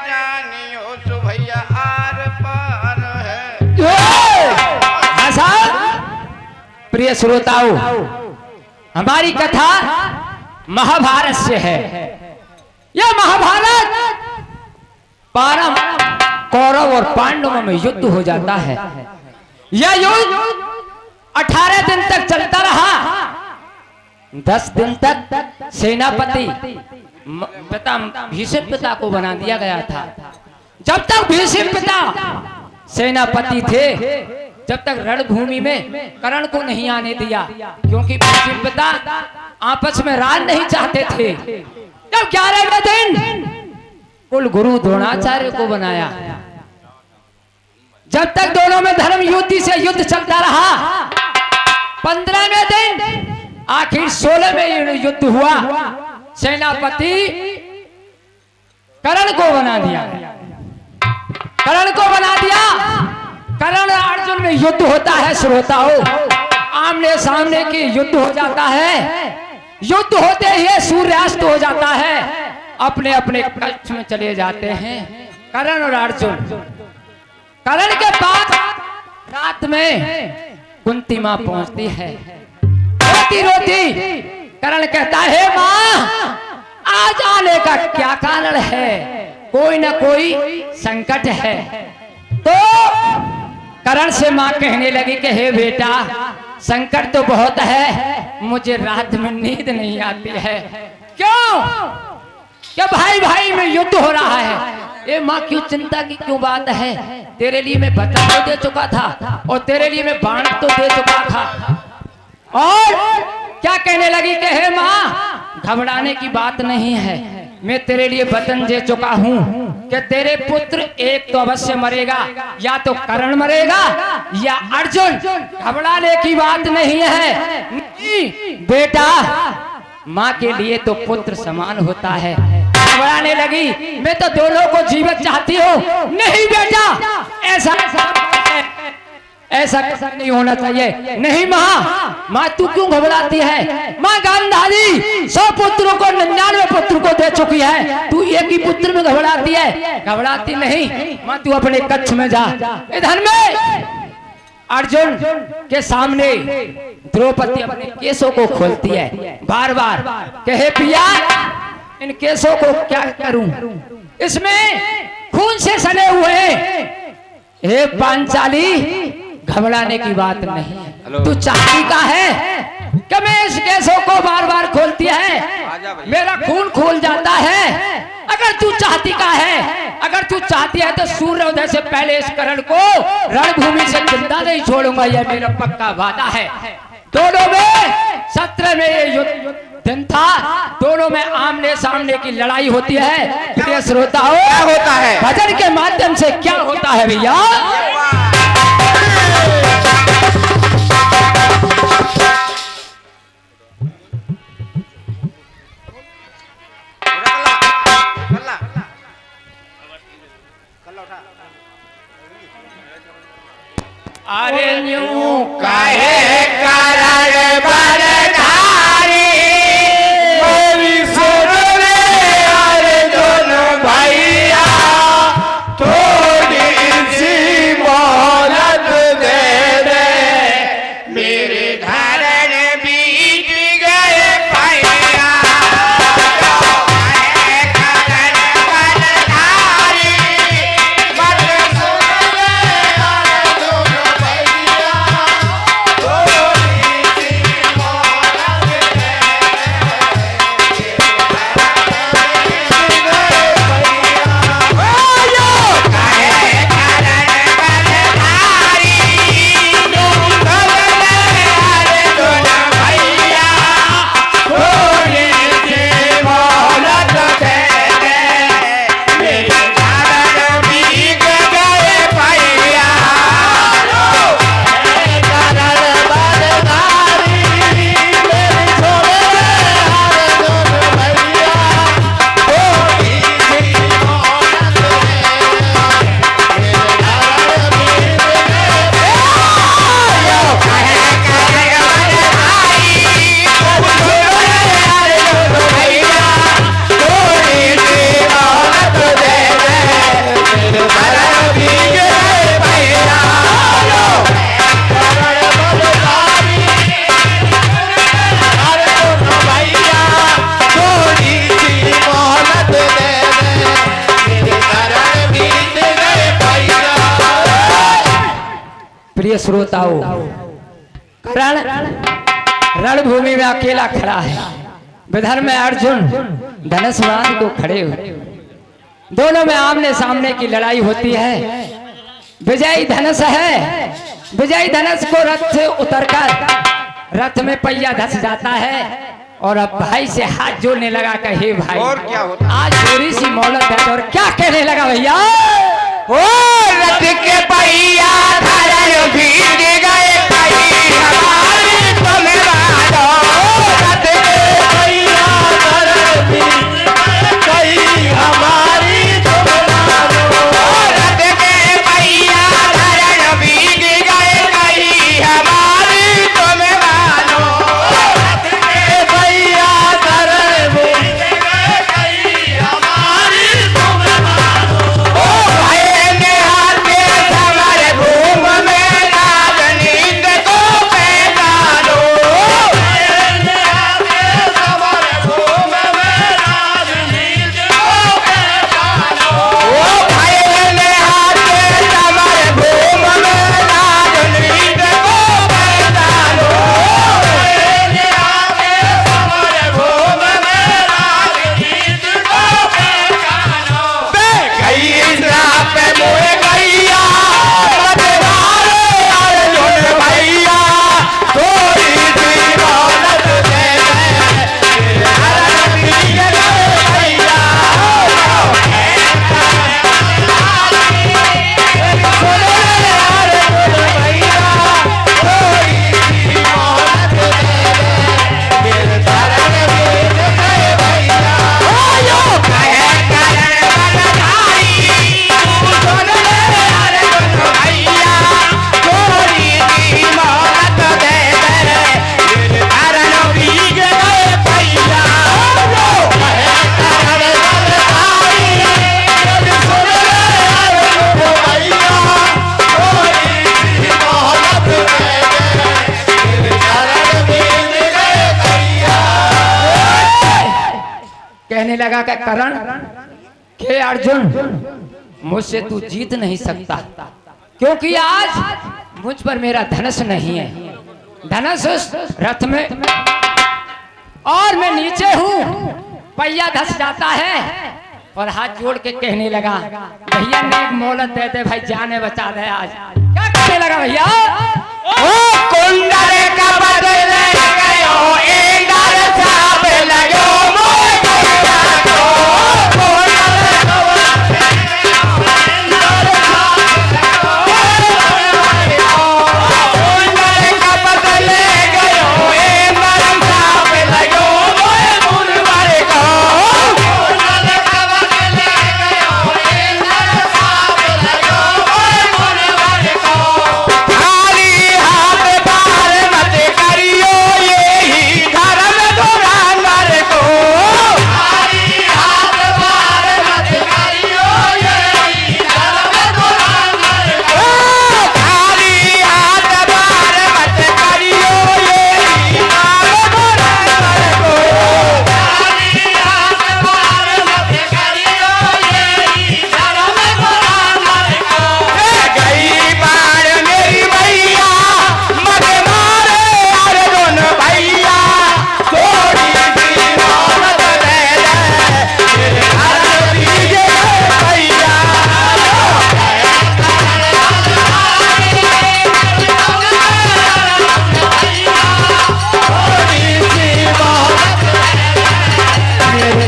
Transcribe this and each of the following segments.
जानियो सो भैया आर पार है। हाँ साहब, प्रिय श्रोताओं, हमारी कथा महाभारत से है। यह महाभारत पारम कौरव और पांडवों में युद्ध हो जाता है। यह युद्ध 18 दिन तक चलता रहा। 10 दिन तक सेनापति पिता भीष्म पिता को बना दिया गया था। जब तक भीष्म पिता सेनापति थे, जब तक रणभूमि में कर्ण को नहीं आने दिया, क्योंकि भीष्म पिता आपस में राज नहीं चाहते थे। जब 11वें दिन कुल गुरु द्रोणाचार्य को बनाया। जब तक दोनों में धर्म युद्धि से युद्ध चलता रहा, 15वें दिन आखिर 16वें युद्ध हुआ। सेनापति कर्ण को बना दिया। कर्ण को बना दिया। कर्ण अर्जुन में युद्ध होता है। श्रोताओं, आमने सामने की युद्ध हो जाता है। युद्ध होते ही सूर्यास्त हो जाता है। अपने अपने कक्ष में चले जाते हैं कर्ण और अर्जुन। कर्ण के पास रात में कुंती मां पहुंचती है। रोती रोती कर्ण कहता है, मां आज आने का क्या कारण है? कोई ना कोई संकट है। तो कर्ण से मां कहने लगी कि हे बेटा, संकट तो बहुत है, मुझे रात में नींद नहीं आती है। क्यों? क्या भाई भाई में युद्ध हो रहा है। ए माँ, क्यों चिंता की क्यों बात है? तेरे लिए मैं बता तो दे चुका था और तेरे लिए मैं बाण तो दे चुका था। और क्या कहने लगी कि हे माँ, घबराने की बात नहीं है, मैं तेरे लिए वचन दे चुका हूँ कि तेरे पुत्र एक तो अवश्य मरेगा, या तो कर्ण मरेगा या अर्जुन। घबराने की बात नहीं है। नहीं बेटा, माँ के लिए तो पुत्र समान होता है। घबराने लगी, मैं तो दोनों को जीवित चाहती हूँ। नहीं बेटा, ऐसा नहीं होना चाहिए। नहीं माँ तू क्यों घबराती है? माँ गांधारी 100 पुत्रों को 99 पुत्र को दे चुकी है, तू एक ही पुत्र में घबराती है? घबराती नहीं माँ, तू अपने कक्ष में जा। इधर में अर्जुन के सामने द्रौपदी अपने केसों को खोलती है, बार बार कहे पिया, इन केसों को क्या करूं? इसमें खून से सने हुए हैं। हे पांचाली, घबराने की बात नहीं। तू चाहती का है कि मैं इस केसों को बार बार खोलती है, मेरा खून खोल जाता है। अगर तू चाहती का है, अगर तू चाहती है तो सूर्योदय से पहले इस कर्ण को रणभूमि से जिंदा नहीं छोड़ूंगा, यह मेरा पक्का वादा है। दोनों में 17 में ये युद्ध दिन था। दोनों में आमने सामने की लड़ाई होती है। प्रिय श्रोताओं, क्या होता है भजन के माध्यम से? क्या होता है भैया? अरे न्यू काहे कारण बरधारी, मेरी सुन ले अर्जुन भैया, थोड़ी सी मोहलत दे दे, मेरे धरण बीत गए भैया। प्रिय श्रोताओं, कर्ण रणभूमि में अकेला खड़ा है, विदर्भ में अर्जुन धनुष बाण को खड़े हुए, दोनों में आमने सामने की लड़ाई होती है। विजयी धनुष है, विजयी धनुष को रथ से उतरकर रथ में पहिया धस जाता है और अब भाई से हाथ जोड़ने लगा कि हे भाई, और क्या होता? आज थोड़ी सी मोहलत है। और क्या कहने लगा भैया, ओ रथ के पहिया धरन भीग गए कहीं हमारी तुम्हें बादो। रथ के पहिया धरन भीग गए कहीं हमारी तुम्हें बादो। रथ के पहिया धरन भीग गए कहीं हमारी तुम्हें बादो। रथ के पहिया धरन भीग गए कहीं हमारी तुम्हें बादो। ओ भाई कहने लगा कि कर्ण के अर्जुन, मुझसे तू जीत नहीं सकता, क्योंकि आज मुझ पर मेरा धनुष नहीं है। धनुष उस रथ में और मैं नीचे हूँ, पहिया धस जाता है। और हाथ जोड़ के कहने लगा, भैया ने एक मोहलत दे दे भाई, जाने बचा दे। आज क्या कहने लगा भैया, ओ कुंडल का बदले गयो इंदर साप लगो मोय गया को। कुंडल का बदले गयो इंदर साप लगो। कुंडल का बदले गयो इंदर साप लगो मोय मुनवर को। कुंडल का बदले गयो इंदर साप लगो मोय मुनवर को। खाली हाथ बार मत करियो यही धर्म दुरानवर को। खाली हाथ बार मत करियो यही धर्म दुरानवर को। खाली हाथ बार मत करियो यही धर्म दुरानवर को। खाली हाथ बार मत करियो यही धर्म दुरानवर को। गई बार मेरी भैया मत मारे अर्जुन भैया, थोड़ी सी मोहलत दे दे मेरे घर दीजिए भैया। थोड़ी सी मोहलत मेरे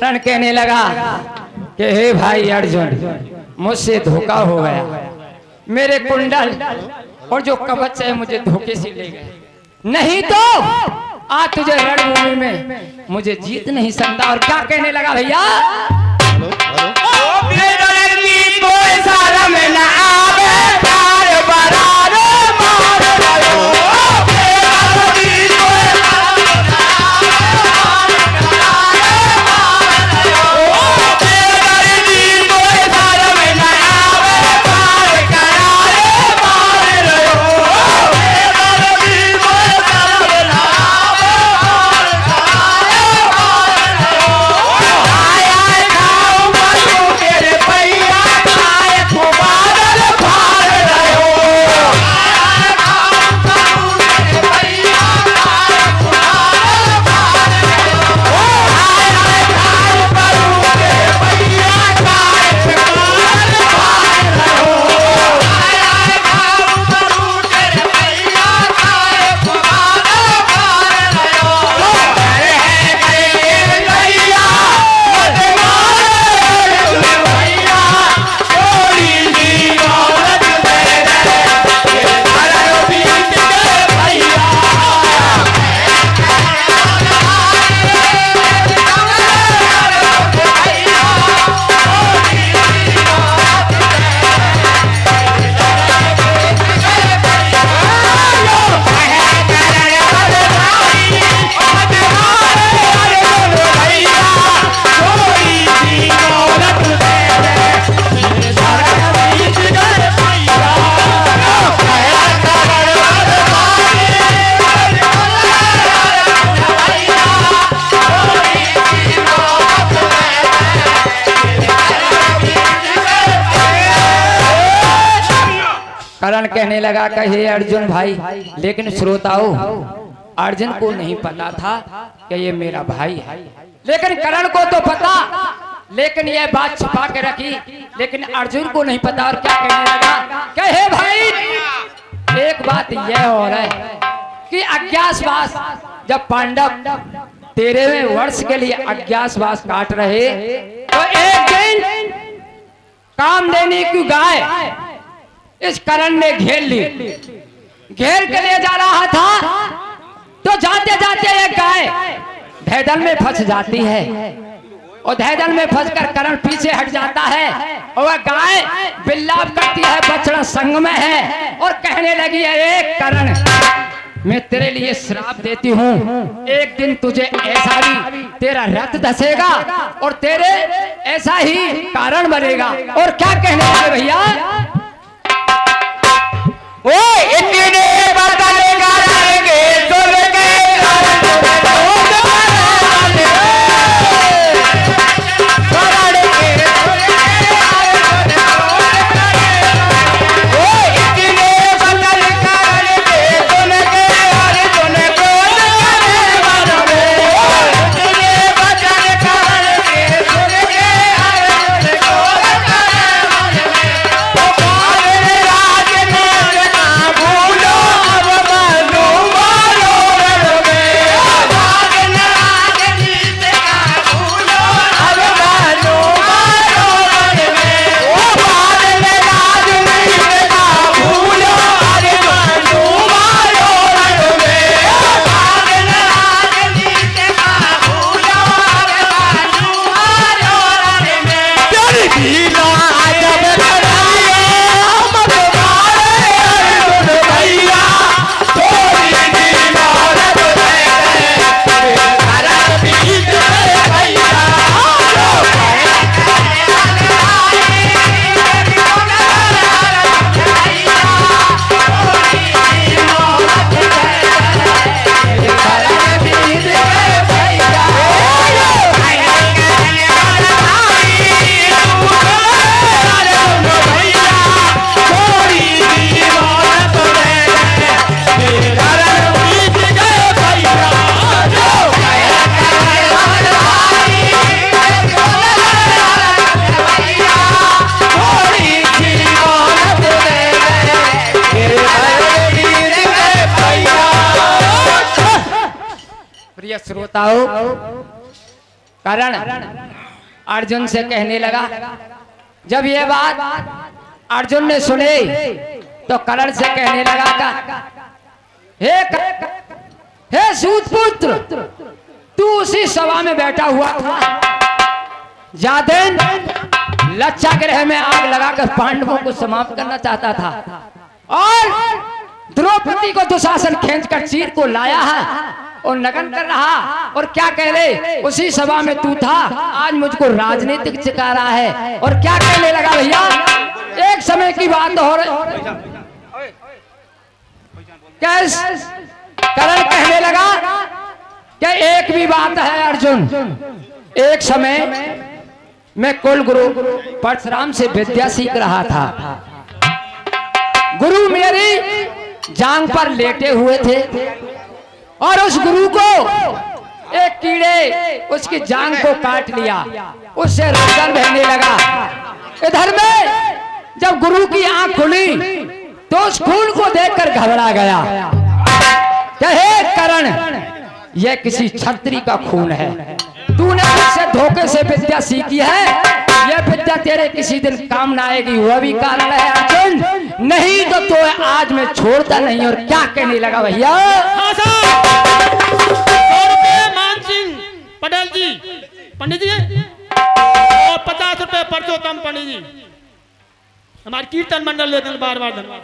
कर्ण कहने लगा कि हे भाई अर्जुन, मुझसे धोखा हो गया, मेरे कुंडल और जो कवच है मुझे धोखे से ले गए, नहीं तो आज तुझे रणभूमि में मुझे जीत नहीं सकता। और क्या कहने लगा भैया, कोई सारा में न आवे। करण कहने लगा कि हे अर्जुन भाई, लेकिन श्रोताओं अर्जुन को नहीं पता था कि ये मेरा भाई है, लेकिन करण को तो पता, लेकिन ये बात छुपा के रखी, लेकिन अर्जुन को नहीं पता। और क्या कहने लगा कि हे भाई, एक बात यह और है कि अज्ञातवास जब पांडव 13वें वर्ष के लिए अज्ञातवास काट रहे तो एक दिन कामधेनु की गाय इस करण ने घेर ली, घेर के ले जा रहा था तो जाते जाते एक गाय धैदल में फंस जाती है और धैदल में फंसकर करण पीछे हट जाता है और वह गाय बिल्लाप करती है, बछड़ा संग में है और कहने लगी है, एक करण मैं तेरे लिए श्राप देती हूँ, एक दिन तुझे ऐसा भी तेरा रथ धसेगा और तेरे ऐसा ही कारण बनेगा। और क्या कहने लगे भैया, ओ इतने बदल करेंगे सुन के श्रोताओं करण अर्जुन से कहने लगा, जब ये बात अर्जुन ने सुने तो करण से कहने लगा, हे सूतपुत्र, तू उसी सभा में बैठा हुआ था जादेन लच्छा ग्रह में आग लगाकर पांडवों को समाप्त करना चाहता था और द्रौपदी को दुशासन खींचकर चीर को लाया है और नगन कर रहा। और क्या कह रहे, उसी सभा में तू था, आज मुझको राजनीतिक चिका रहा है। और क्या कहने लगा भैया, एक समय की बात हो रही, करण कहने लगा कि एक भी बात है अर्जुन, एक समय मैं कुल गुरु परशुराम से विद्या सीख रहा था, गुरु मेरी जांग पर लेटे हुए थे और उस गुरु को एक कीड़े उसकी जांग को काट लिया, उससे रक्त बहने लगा। इधर में जब गुरु की आंख खुली तो उस खून को देखकर घबरा गया, कहे करण यह किसी छत्री का खून है, तूने मुझसे धोखे से विद्या सीखी है, यह विद्या तेरे किसी दिन काम न आएगी, वह भी कारण है अर्जुन, नहीं तो आज मैं छोड़ता नहीं। और क्या कहने लगा भैया, मानसिंह पटेल जी पंडित जी और 50 रुपए परसोत्तम पंडित जी, हमारे कीर्तन मंडल लेते हैं, बार बार धन्यवाद।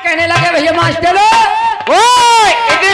कहने लगे भैया मास्टर, ओ इतने